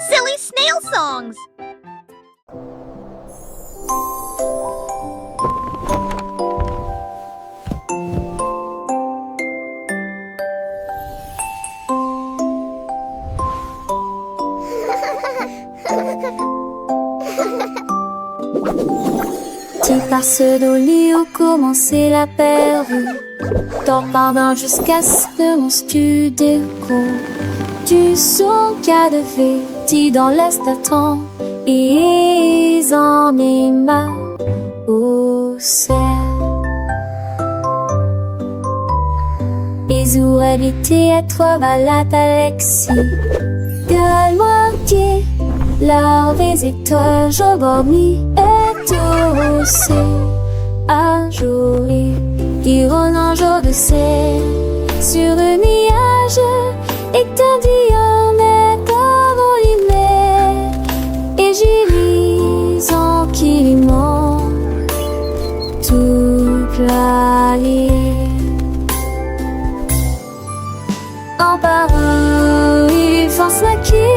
Silly snail songs! Tu passes dans le lit où commençait la pervue. Dors pardon jusqu'à ce que mon studio du son qu'a de fait dans l'est temps et ils en est marre au ciel. Ils auraient été à toi malade Alexis. Gueule-moi qui la visite je dormi et tout aussi un jour qui rône un jour de ciel sur un nuage et t'en dis on est envolé et j'y lis en qui ment toute la ligne en parole il pense la qui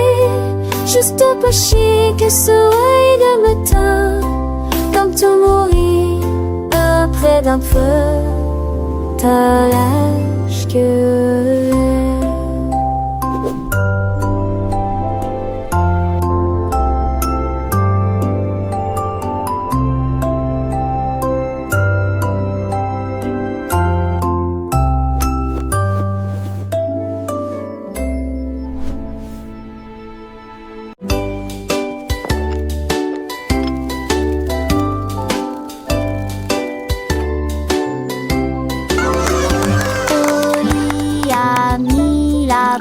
juste pas chier que ce œil de matin comme tout mourir près d'un feu t'as l'âge que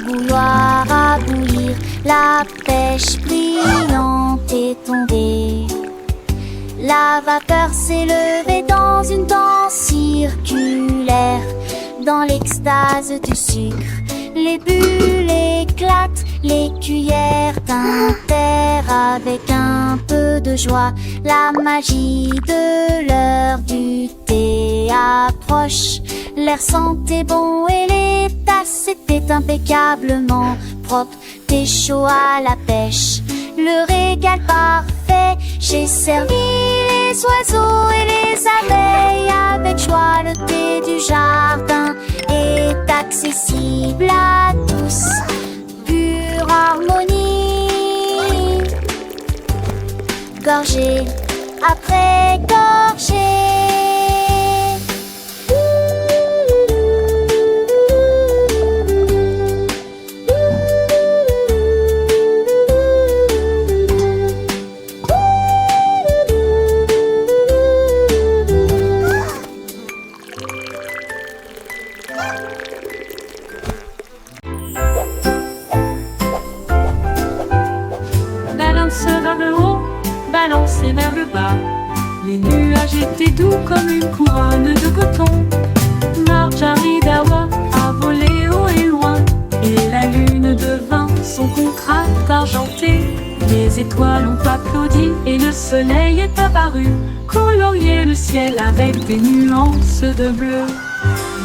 bouilloire à bouillir, la pêche brillante est tombée. La vapeur s'est levée dans une danse circulaire, dans l'extase du sucre. Les bulles éclatent, les cuillères tintèrent avec un peu de joie. La magie de l'heure du thé approche. L'air sentait bon et les tasses étaient impeccablement propres. T'es chaud à la pêche, le régal parfait. J'ai servi les oiseaux et les abeilles avec joie. Le thé du jardin est accessible à tous. Pure harmonie, gorgée après gorgée. Balanceur vers le haut, balancé vers le bas. Les nuages étaient doux comme une couronne de coton. Marjaridawa a volé haut et loin, et la lune devint son contraste argenté. Les étoiles ont applaudi et le soleil est apparu, colorier le ciel avec des nuances de bleu.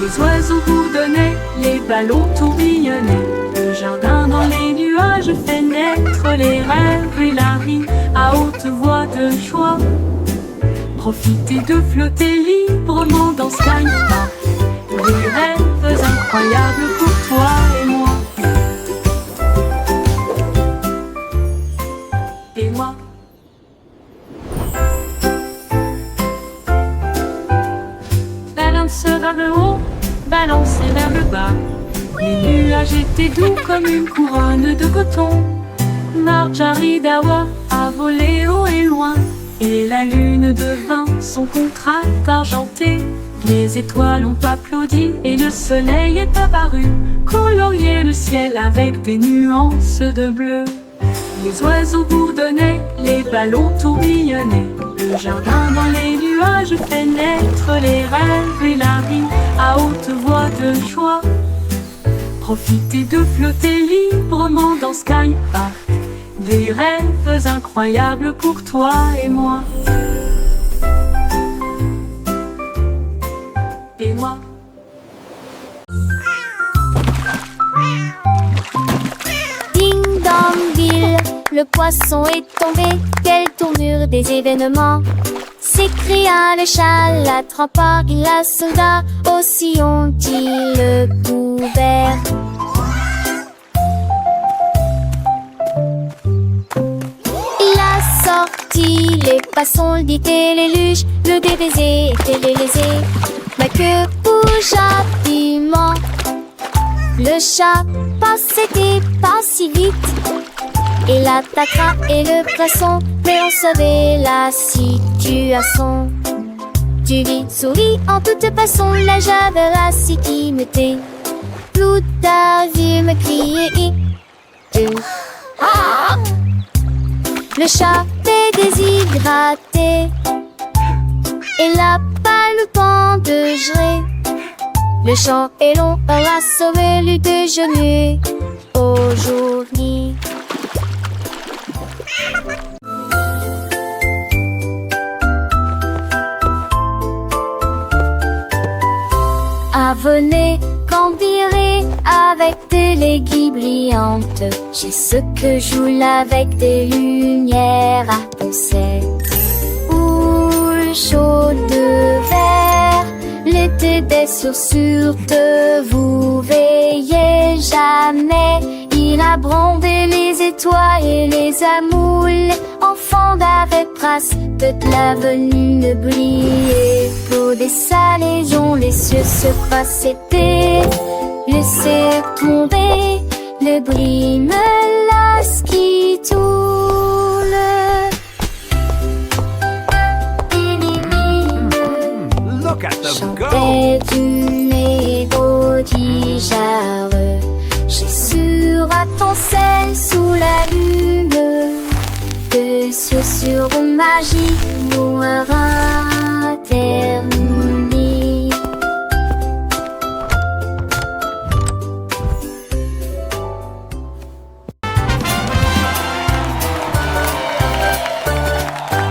Les oiseaux bourdonnaient, les ballons tourbillonnaient. Le jardin dans les nuages fait naître les rêves et la vie à haute voix de joie. Profitez de flotter librement dans Sky Park. Des rêves incroyables pour toi et moi. Et moi. Balance vers le haut, balancé vers le bas. Les nuages étaient doux comme une couronne de coton. Marjaridawa a volé haut et loin, et la lune devint son contraste argenté. Les étoiles ont applaudi et le soleil est apparu, colorier le ciel avec des nuances de bleu. Les oiseaux bourdonnaient, les ballons tourbillonnaient. Le jardin dans les nuages fait naître les rêves et la vie à haute voix de joie. Profitez de flotter librement dans Sky Park. Des rêves incroyables pour toi et moi. Et moi. Ding dong bill, le poisson est tombé. Quelle tournure des événements! S'écria le chat, l'attrapant, il la sauda. Aussi ont-ils le couvert. Il a sorti les poissons, le dit et les luges, le DBZ était les lésés. Mais que bougea piment. Le chat passait pas si vite. Il attaquera et le poisson, mais on savait la situation. Tu vis, souris en toute façon, la javerasse qui me tait. Tout a vu me crier. Ah! Le chat est déshydraté. Il a pas le temps de gérer. Le chant est long, on a sauvé le déjeuner aujourd'hui. Venez cambirer avec des légumes brillantes. J'ai ce que joue avec des lumières à poncettes. Houle chaude de verre, l'été des sursures vous veillez jamais. Il a brandé les étoiles et les amoules. Enfants d'avec trace de la venue ne briller. Pour des salaisons, les cieux se passaient. Laissez tomber le bris me lasse qui toule. Look at them go! Chantait une mélodie jarre. J'ai sur à ton sel sous la lune. Que sur magie mourra terminé.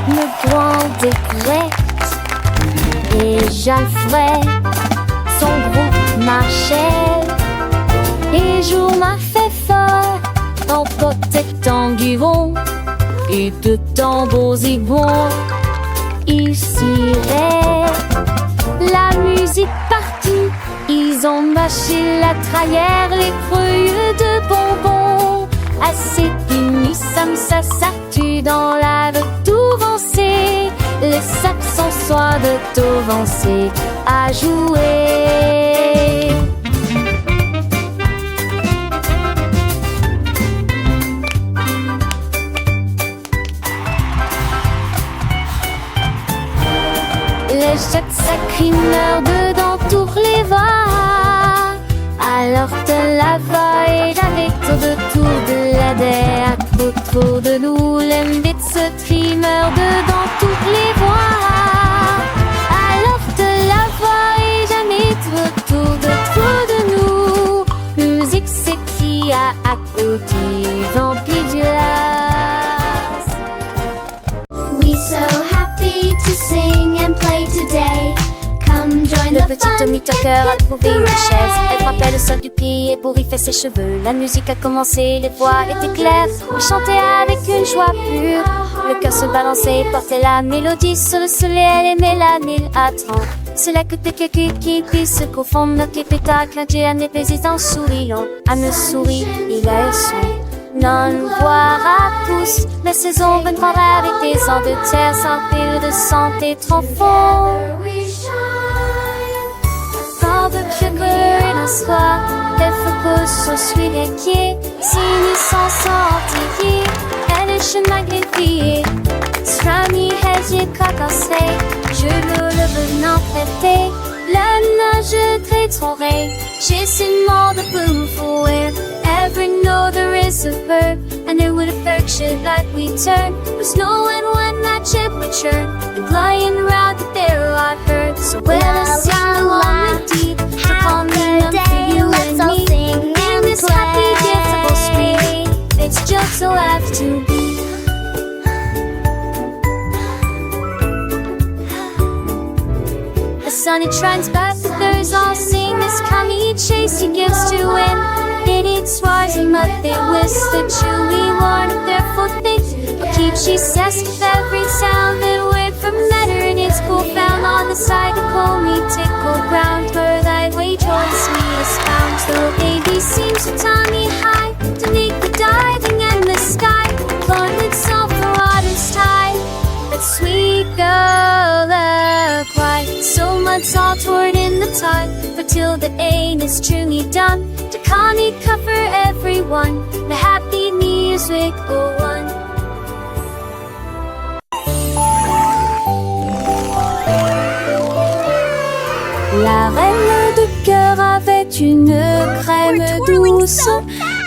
Le grand décrète et Jalfred, son groupe marchait. Et jour m'a fait fort en protectant du vent. Et de tambours zigouans, ils siraient la musique partout. Ils ont mâché la trahère, les creux de bonbons. Assez punis, ça s'artue dans la de tout vancer. Les saxons soient de tout vancer à jouer. Les jets sacrés meurent dedans tous les voix. Alors te la va et avec autour de la terre. Autour de nous, l'embête se trie meurt dedans toutes les voix. Alors te la va et jamais autour de nous. Musique s'écrie à côté, vampire du las. We so happy to sing and play today. Come join Le the petit fun. Tommy Tucker a trouvé une chaise. Elle frappait le sol du pied pour y faire ses cheveux. La musique a commencé, les voix étaient claires. Il chantait avec une joie pure. Le cœur se balançait, portait la mélodie sur le soleil. Elle aimait la mille à 30. C'est là que quelqu'un qui se confond. Notre pétacle, un Dieu, un épais en souriant. À me sourire, il a eu son. Non, voir à tous. La saison viendra avec des ans de terre, sans pile de santé trop fort. Quand le sugar et la soie, les focus sont suivis les pieds. Si nous sommes sortis, elle est chemin greffé. Strami, hedge, cacassé, je le venant prêter. La nage très j'ai ce monde de boom for it. Ever know there is a verb, and it would affection like we turn. Was knowing when that ship would churn, and flying around the barrel I heard. So we'll sing along with deep, to call me up for you and me. In this happy, difficult street, it's just so have to be. The sun it shines back, the birds all sing. This commie chase he gives to win. It's rising, but they whisper chilly one of their full things. But keep she says with every sound that went from letter in its cool found on the side of me tickle ground where thy way joins me is found. So baby seems to tie me high to make the diving and the sky. Lord, it's soft the water's tide. That sweet girl that cry. So much salt toward in the tide. But till the aim is truly done. To Connie cover everyone. The happy music go on. La reine de cœur avait une crème douce.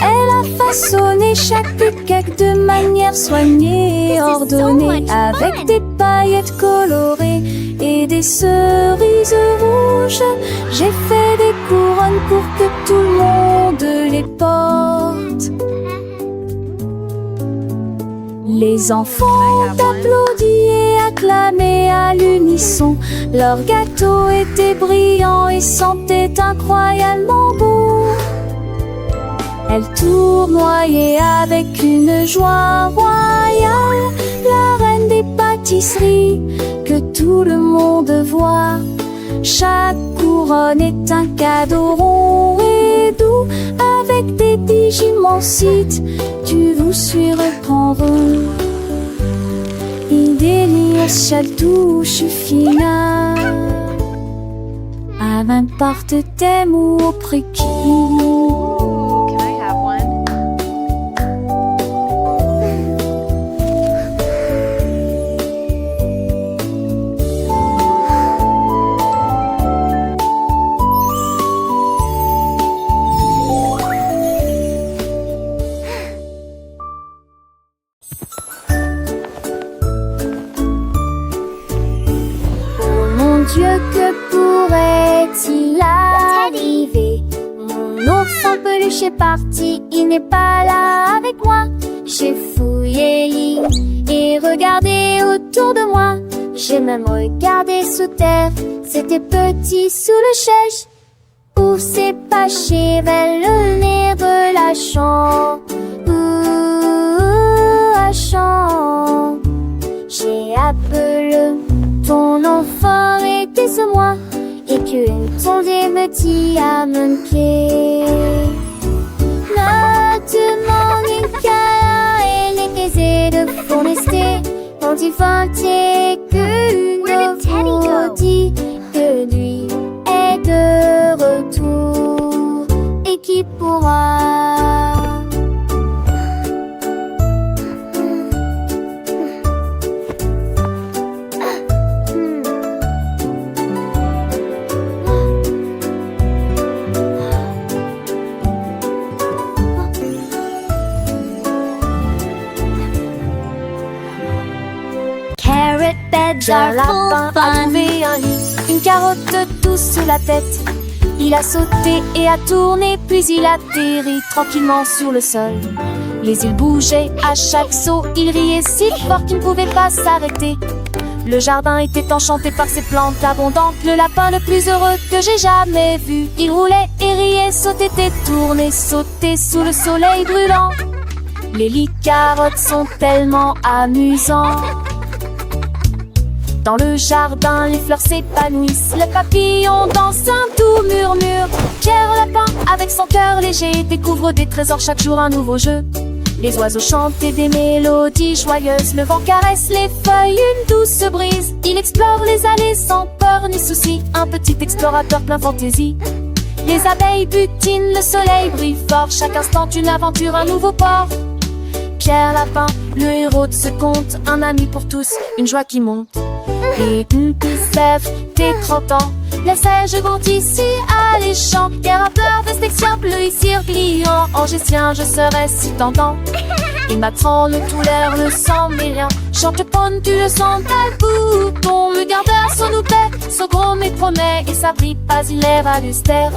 Elle a façonné chaque cake de manière soignée, ordonnée, avec des paillettes colorées et des cerises rouges. J'ai fait des couronnes pour que tout le monde les porte. Les enfants applaudissent et acclamaient à l'unisson. Leur gâteau était brillant et sentait incroyablement bon. Elle tournoyait avec une joie royale, la reine des pâtisseries que tout le monde voit. Chaque couronne est un cadeau rond et doux, avec des digimansites, tu vous surprendre. Il délice chaque touche fine, à n'importe thème ou au prix qui. Can I have one? Dieu, que pourrait-il arriver? Mon ours en peluche est parti, il n'est pas là avec moi. J'ai fouillé et regardé autour de moi. J'ai même regardé sous terre, c'était petit sous le chèche. Où s'est caché vers le nez de la chambre? La chambre. J'ai appelé ton enfant était ce moi, et qu'une tondée me dit à mon pied. Ne demande qu'à elle est aisée de forester, quand il vantait que nous dit que lui est de retour, et qui pourra. Jar lapin a trouvé un lit, une carotte douce sous la tête. Il a sauté et a tourné, puis il atterrit tranquillement sur le sol. Les îles bougeaient à chaque saut, il riait si fort qu'il ne pouvait pas s'arrêter. Le jardin était enchanté par ses plantes abondantes, le lapin le plus heureux que j'ai jamais vu. Il roulait et riait, sautait et tournait, sautait sous le soleil brûlant. Les lits carottes sont tellement amusants. Dans le jardin, les fleurs s'épanouissent, le papillon danse un doux murmure. Pierre Lapin, avec son cœur léger, découvre des trésors chaque jour, un nouveau jeu. Les oiseaux chantent des mélodies joyeuses, le vent caresse les feuilles, une douce brise. Il explore les allées sans peur ni souci, un petit explorateur plein fantaisie. Les abeilles butinent, le soleil brille fort, chaque instant une aventure, un nouveau port. Pierre Lapin, le héros de ce conte, un ami pour tous, une joie qui monte. Et une sève, tes 30 ans, laissais-je grandis si alléchant. Et rappeur de section bleu ici gliant, en gestien je serais si tentant. Il m'attend le tout l'air, le sang mais rien. Chante ponne, tu le sens tel bouton. Le gardeur son oupet, son gros mais promet. Et ça brille pas, il est valustère.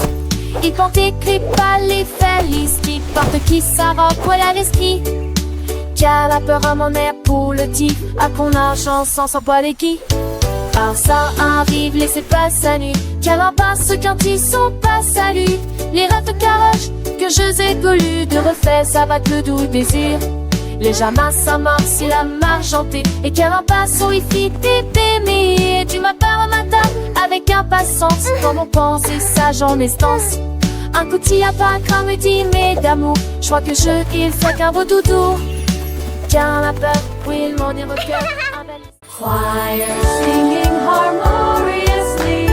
Il porte écrit pas les felices qui porte qui sa robe, voilà l'esprit. Qui a la peur à mon air pour le tif, à qu'on argent sans s'en poil et qui. Par ça arrive, laissez pas sa nuit. Qu'elle passe quand ils sont pas salués. Les rêves de carottes que je ai voulu de refaire, ça va le doux désir. Les jamas, ça marche, c'est la margentée. Et qu'elle passe au ici, t'aimer. Et tu m'appelles un matin avec impatience. Comme on pense, et ça j'en instance. Un petit à pas comme dit, mais d'amour. Je crois que il fait qu'un beau doudou. Car la peur, oui, il m'en est recueil. Choir singing harmoniously.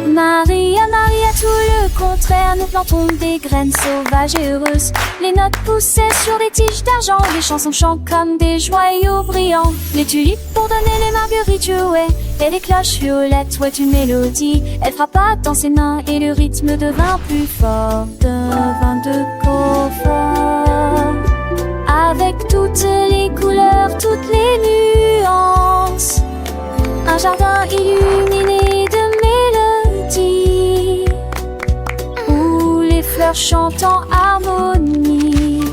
Maria, Maria, tout le contraire, nous plantons des graines sauvages et heureuses. Les notes poussaient sur des tiges d'argent, les chansons chantent comme des joyaux brillants. Les tulipes pour donner les marguerites jouaient, et les cloches violettes ouaient une mélodie. Elle frappa dans ses mains et le rythme devint plus fort, devint de confort. Avec toutes les couleurs, toutes les nuances, un jardin illuminé de mélodies, où les fleurs chantent en harmonie.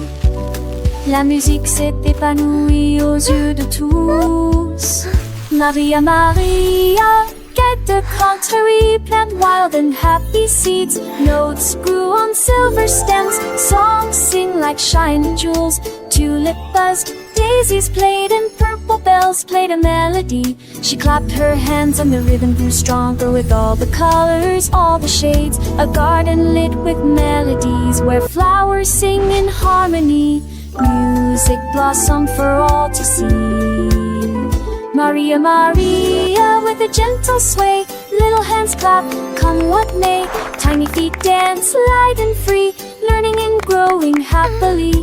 La musique s'est épanouie aux yeux de tous. Maria, Maria, get the contrary, plant wild and happy seeds. Notes grew on silver stems, songs sing like shining jewels. Tulip buzzed, daisies played, and purple bells played a melody. She clapped her hands and the rhythm grew stronger with all the colors, all the shades. A garden lit with melodies where flowers sing in harmony. Music blossomed for all to see. Maria, Maria, with a gentle sway, little hands clap, come what may. Tiny feet dance light and free, learning and growing happily.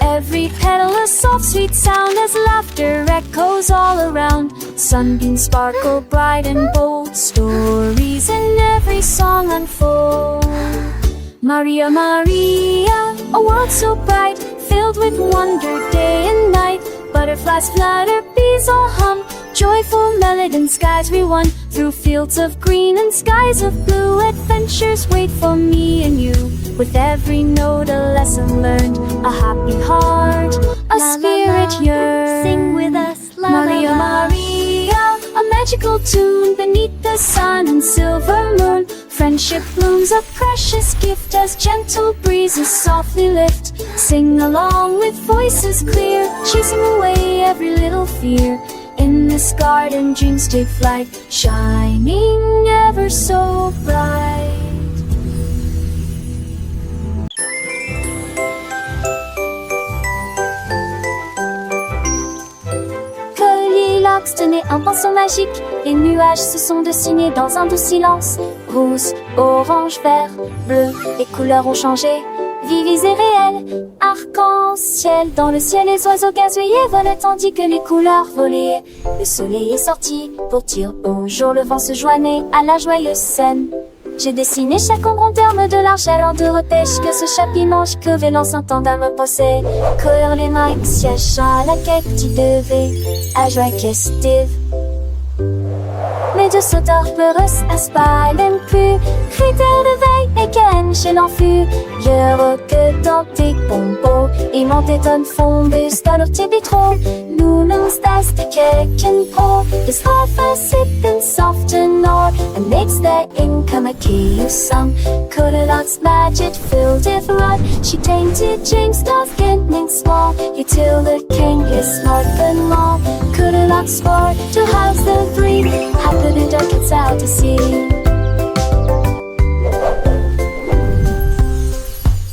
Every petal a soft sweet sound as laughter echoes all around. Sunbeams sparkle bright and bold, stories in every song unfold. Maria, Maria, a world so bright, filled with wonder day and night. Butterflies flutter, bees all hum, joyful melody and skies we won. Through fields of green and skies of blue, adventures wait for me and you. With every note a lesson learned, a happy heart, a spirit yearns. Sing with us, la, Maria, la, la. Maria, a magical tune beneath the sun and silver moon. Friendship blooms a precious gift as gentle breezes softly lift. Sing along with voices clear, chasing away every little fear. In this garden dreams take flight, shining ever so bright. Goldilocks tenait un pinceau magique, les nuages se sont dessinés dans un doux silence. Rose, orange, vert, bleu, les couleurs ont changé, vives et réelles. Arc-en-ciel, dans le ciel les oiseaux gazouillaient, volaient tandis que les couleurs volaient. Le soleil est sorti pour dire bonjour, le vent se joignait à la joyeuse scène. J'ai dessiné chaque ombre en termes de largeur en deux repêches, que ce chapiment que vélant s'entendant me possède. Courir les mains, siège à la quête, tu devais à joie festive. Mais de sauteurs peureux aspirent plus, critères de veille et qu'un chez l'enfus. Je que dans tes pompos, et mon téton fombus dans leur tibitro. Nous nous stas de keken po, the stoffer sipping soft and nor, and makes the income a key of some. Goldilocks magic filled with rod, she tainted James Dawes getting small. You till the king is smart and long. Goldilocks sport to house the three, happy the duck gets out to sea.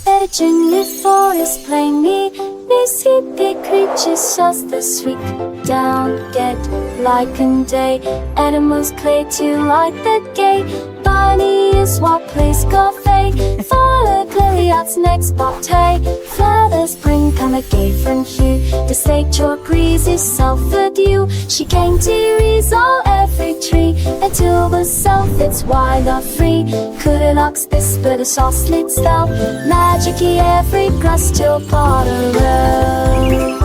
Edging the forest plainly, they see the creatures just the sweet down, get like and day. Animals play to like the gay. Bunny is what plays cafe. Follow Goldilocks next bobtail. Flowers bring come a gay from hue. The slate your breeze is self-adieu. She came to resolve every tree until the self it's wild or free. Goldilocks whisper the soft slit spell. Magic-y every grass till Potter Row.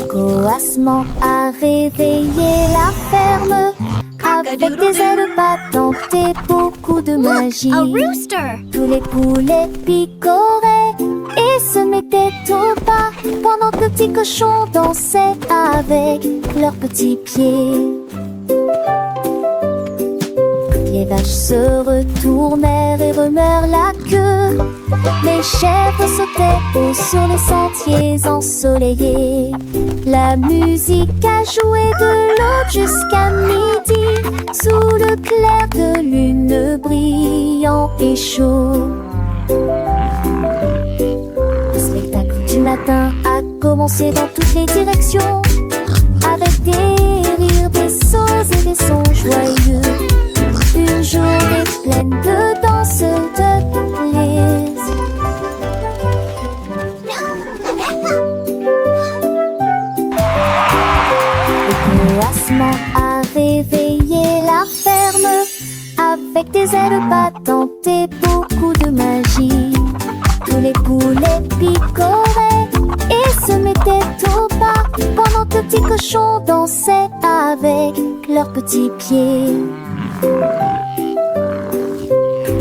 Coassement a réveillé la ferme, avec des ailes battantes et beaucoup de magie. A rooster! Tous les poulets picoraient et et se mettaient au pas pendant que le petit cochon dansait avec leurs petits pieds. Les vaches se retournèrent et remuèrent la queue. Les chèvres sautaient haut sur les sentiers ensoleillés. La musique a joué de l'aube jusqu'à midi, sous le clair de lune brillant et chaud. Le spectacle du matin a commencé dans toutes les directions, avec des rires, des sauts et des sons joyeux. Une journée pleine de danse, de plaisir. Le coassement a réveillé la ferme, avec des ailes battantes et beaucoup de magie. Tous les poulets picoraient et se mettaient au pas pendant que le petit cochon dansait avec leurs petits pieds.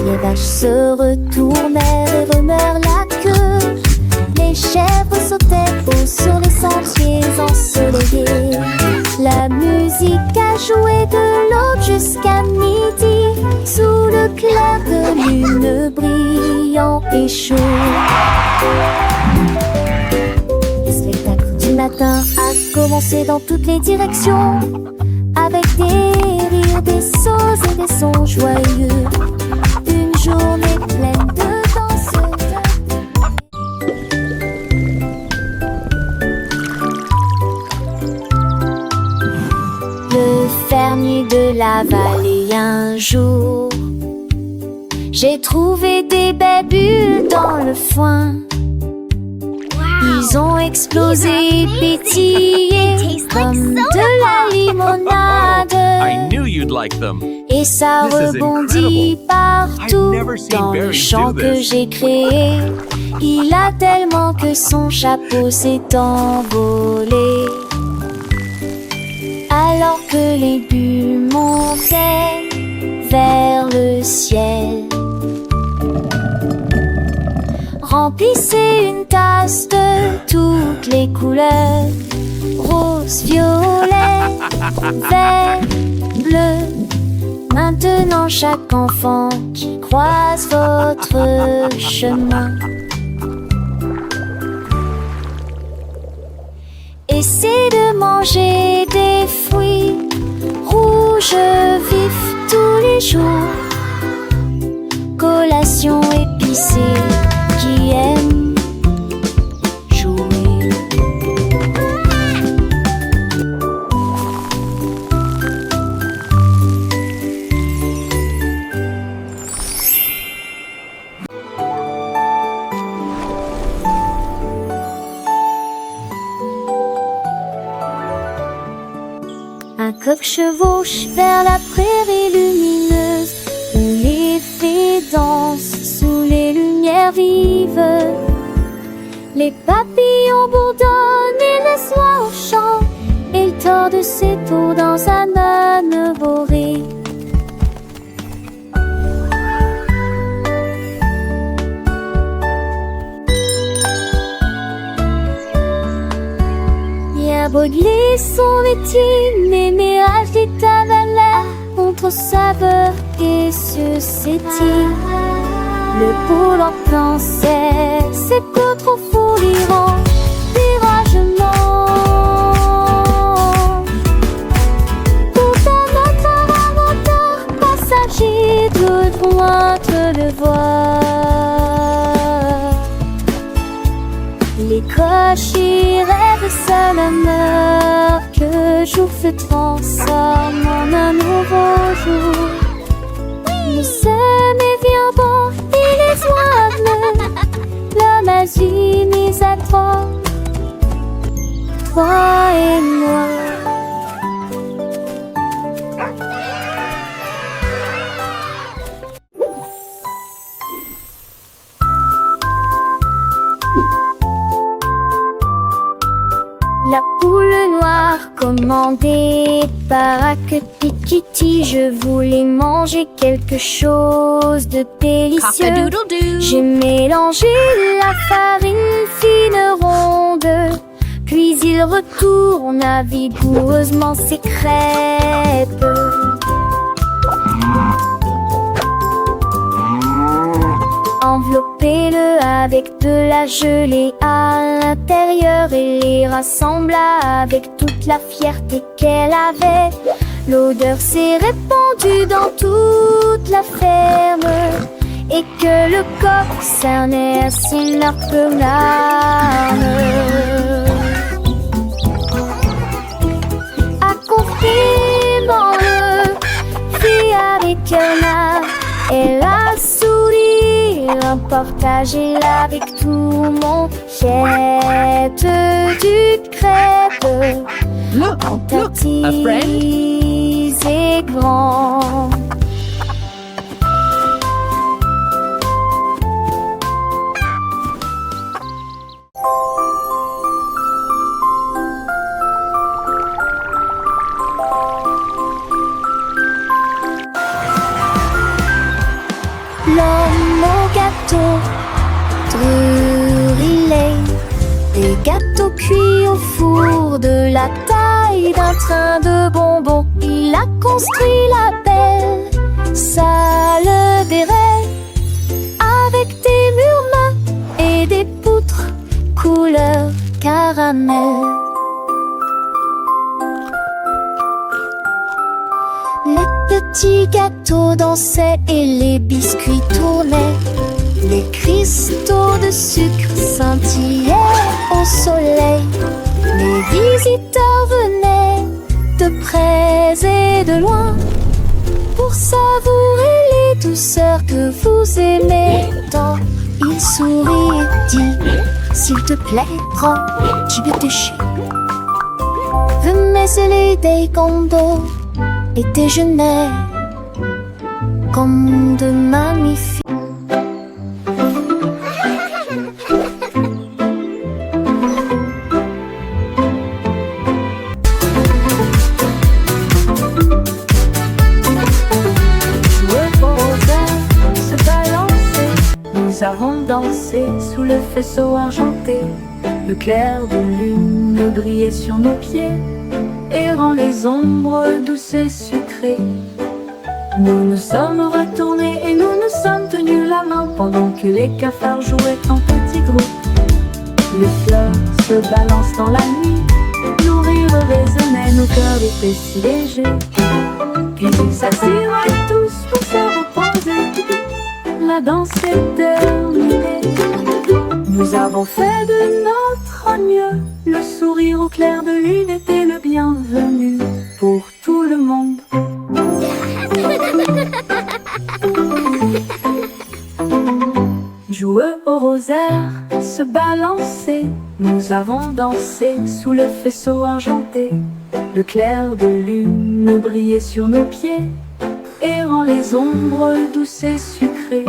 Les vaches se retournèrent et remuèrent la queue. Les chèvres sautaient haut sur les sentiers ensoleillés. La musique a joué de l'aube jusqu'à midi, sous le clair de lune brillant et chaud. Le spectacle du matin a commencé dans toutes les directions, avec des rires, des sauts et des sons joyeux. Une journée pleine de danse. Le fermier de la vallée un jour, j'ai trouvé des belles bulles dans le foin. Ils ont explosé et pétillé comme de la limonade. I knew you'd like them. Et ça This is rebondit incredible. partout I've never seen dans le berries champ do que this. j'ai créé. Il a tellement que son chapeau s'est envolé. Alors que les bulles montaient vers le ciel, remplissez une tasse de toutes les couleurs: rose, violet, vert, bleu. Maintenant chaque enfant qui croise votre chemin, essaie de manger des fruits rouges vifs tous les jours. Collation épicée qui aime jouer. Un coq chevauche vers la prairie lumineuse, où les fées dansent sous les lumières vives. Les papillons bourdonnent et laissent l'oie au chant, et il tord ses tours dans un âne boré. Bien brûler son métier, les mirages des tavernes contre saveur et suscétile. Le poule en pensait, c'est peu trop fou l'Iran, viragement. Pourtant notre inventeur passager doit droite le voir. Les cochers rêvent seul meurt, que jour se transforme en un nouveau jour. Nous sommes éviants bons et les oies bleues, l'homme agit mis à trois et moi. La poule noire commandait les baraques Pikiti, je voulais manger quelque chose de délicieux. Cock-a-doodle-doo. J'ai mélangé la farine fine ronde, puis il retourne vigoureusement ses crêpes. Enveloppez-le avec de la gelée à l'intérieur et les rassembla avec toute la fierté qu'elle avait. L'odeur s'est répandue dans toute la ferme et que le coq cernait ainsi leur larmes. Accomplis-moi-le, fit avec un art et la sourire, partagez-la avec tout le monde. Jette du crêpe en petits et grands. L'homme au gâteau, grillé, des gâteaux cuits au four de la taille d'un train de bonbons. Il a construit la belle salle des rêves avec des murs mat et des poutres couleur caramel. Les petits gâteaux dansaient et les biscuits tournaient. Les cristaux de sucre scintillaient au soleil. Les visiteurs venaient de près et de loin pour savourer les douceurs que vous aimez tant. Il sourit et dit: s'il te plaît, prends du déchet. Venez des condos et déjeuner comme de magnifiques. Nous avons dansé sous le faisceau argenté. Le clair de lune brillait sur nos pieds, errant les ombres douces et sucrées. Nous nous sommes retournés et nous nous sommes tenus la main pendant que les cafards jouaient en petits groupes. Les fleurs se balancent dans la nuit, nos rires résonnaient, nos cœurs étaient si légers. Puis ils s'assirent tous pour se reposer. La danse est terminée. Nous avons fait de notre mieux. Le sourire au clair de lune était le bienvenu pour tout le monde. Joueux au rosaire, se balancer. Nous avons dansé sous le faisceau argenté. Le clair de lune brillait sur nos pieds, errant les ombres douces et sucrées.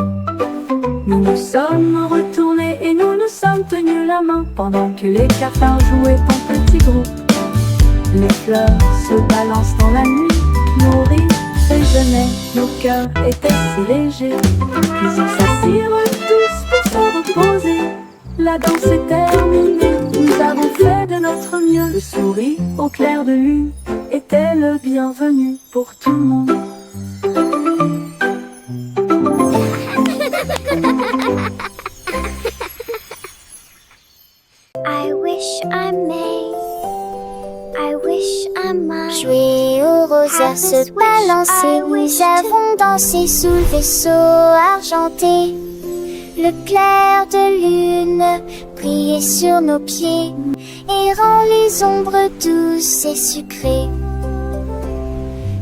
Nous nous sommes retournés et nous nous sommes tenus la main pendant que les cafards jouaient en petits groupes. Les fleurs se balancent dans la nuit, nos rires résonnaient, nos cœurs étaient si légers. Puis ils s'assirent tous pour se reposer. La danse est terminée, nous avons fait de notre mieux. Le sourire au clair de lune était le bienvenu pour tout le monde. I wish I may, I wish I might. Jouer au rosaire, se balancer, nous avons dansé sous le vaisseau argenté. Le clair de lune brillait sur nos pieds, errant les ombres douces et sucrées.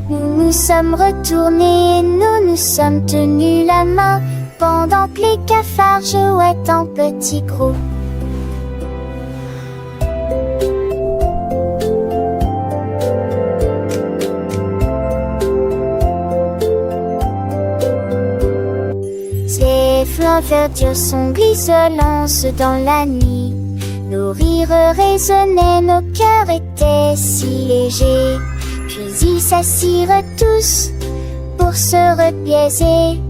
Nous nous sommes retournés, nous nous sommes tenus la main pendant que les cafards jouaient en petits groupes. Les flancs verdures sont grisonnants dans la nuit. Nos rires résonnaient, nos cœurs étaient si légers. Puis s'assirent tous pour se repiaiser.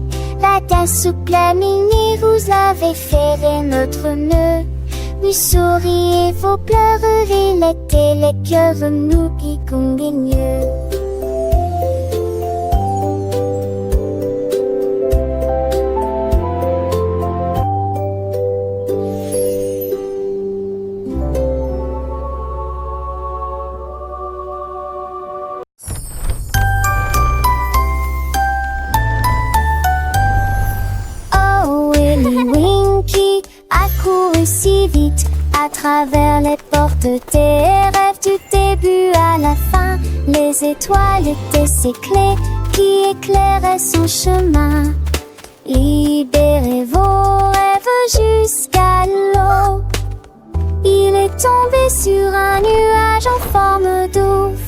La tasse souple à mini, vous avez ferré notre nœud. Puis souriez, vos pleureries, les cœurs, nous qui convigneux. Si vite à travers les portes des rêves du début à la fin. Les étoiles étaient ses clés qui éclairaient son chemin. Libérez vos rêves jusqu'à l'eau. Il est tombé sur un nuage en forme d'ouf.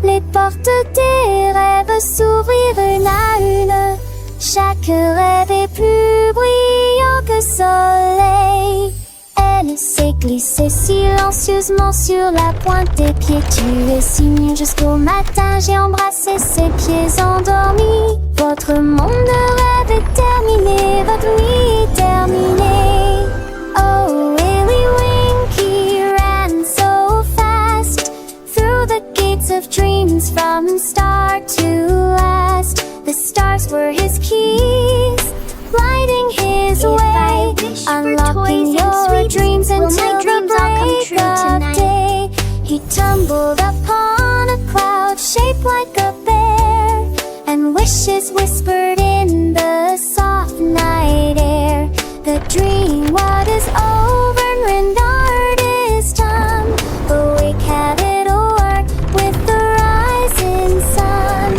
Les portes des rêves s'ouvrirent une à une. Chaque rêve est plus brillant que soleil. Elle s'est glissée silencieusement sur la pointe des pieds. Tu es si mignon jusqu'au matin. J'ai embrassé ses pieds endormis. Votre monde de rêve est terminé. Votre nuit est terminée. Oh, Willy Winky ran so fast through the gates of dreams from start to last. The stars were his keys, lighting his way, unlocking your dreams until the break of day. He tumbled upon a cloud shaped like a bear, and wishes whispered in the soft night air. The dream what is over and art is done. Awake, have it o'er with the rising sun.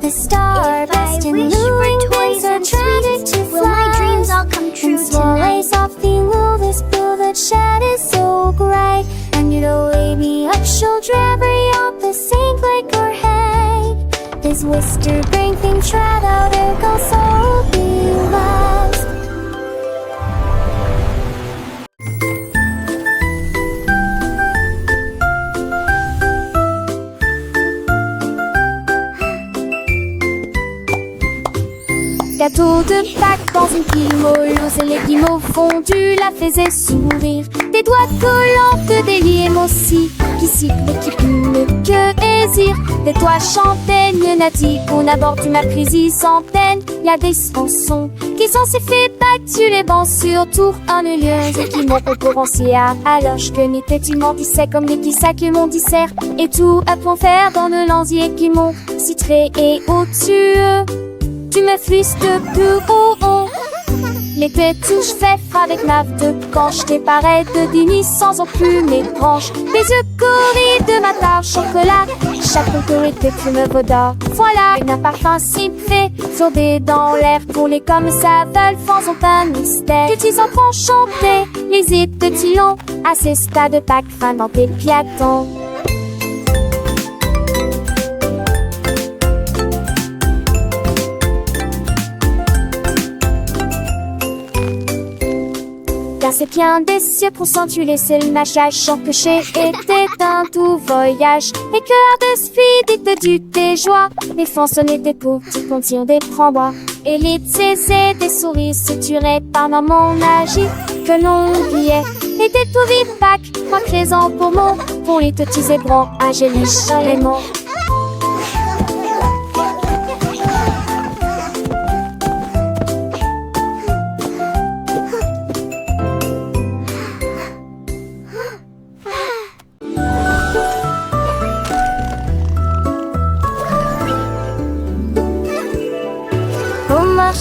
The starburst and luring winds are tragic to fly. Will my dreams all come true tonight? Softly move this blue that shed is so bright. And you'd wake me up, shoulder up the same like her head. This whisper bring things right out there, go so be lost. Gâteau de Pâques dans une pile molleuse, et les guimauves fondus la faisaient sourire. Des doigts collants des limes aussi, qui sifflent et qui plument que désir. Des toits champagnes natives, on aborde du Marcrésie sans peine. Y a des chansons qui sont si fait battus les bancs sur tour ennuyeuses, et qui m'ont concurrencé alors que n'était tu mendissais comme les petits sacs mon dissert. Et tout à point faire dans le lanzier qui m'ont citré et au-dessus. Tu me flisses de plus haut. L'été touche fait avec ma de canche. T'es pareil de Dini sans en plus mes branches. Les yeux corris de ma tarte chocolat. Chaque autorité fume vaudor. Voilà, un parfum si fait sorbet dans l'air. Pour les comme ça veulent, faisons pas mystère. Petits enfants chanter les hits de Tillon. À ces stades de Pâques, fin dans tes piatons. Car c'est bien des cieux pour s'entuler, c'est le machage sans que j'ai été un tout voyage. Les cœurs de speed du tes joies, les façonnés des pauvres petits contirent des frambois. Et les tsés des souris se tueraient par mon magie que l'on oubliait. Et des tout vides Pâques, moi présent pour mon, pour les petits zébrants, angéliques chaléments.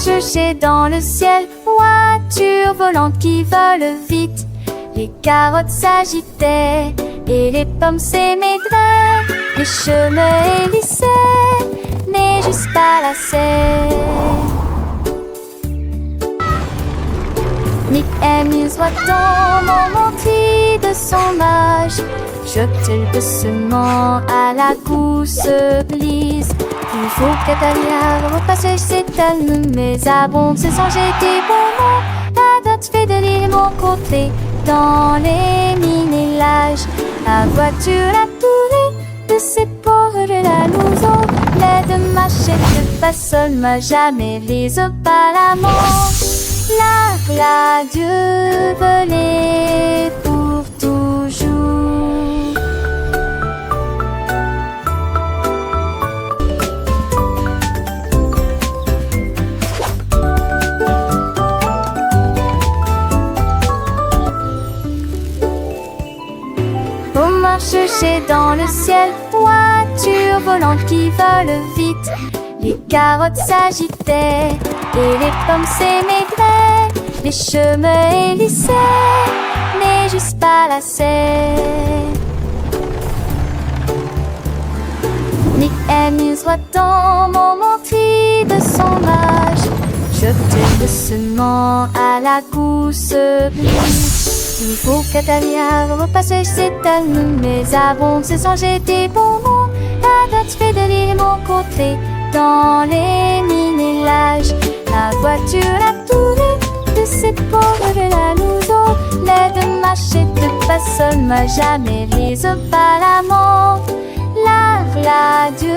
Chercher dans le ciel, voitures volantes qui volent vite. Les carottes s'agitaient et les pommes s'émaidraient. Les chemins hélissaient, mais juste pas la serre. Nick amuse voit-on mon mentis de son âge. Jeter doucement à la gousse glisse. Il faut qu'Atalia repasse ses talons, mais à bon se sent jeter bonbons. La dot fait de l'île mon côté, dans les minélages. La voiture a tourné de ses ports de la louson. L'aide machette pas seul, m'a jamais les apparemment. La Dieu volé pour toujours. On marche chez dans le ciel, voiture volante qui vole vite. Les carottes s'agitaient et les pommes s'émaigraient. Les chemins hélissaient, mais juste pas la serre. Nick amuse dans mon montri de son âge. Jeté doucement à la gousse bleue. Il faut qu'Atalia repasse ses talons, mais avant de se changer des bonbons. La dot fait de l'île mon côté, dans les minélages. La voiture a tourné de ses pauvres de la louson. L'aide machette pas seul, m'a jamais les apparemment. La Dieu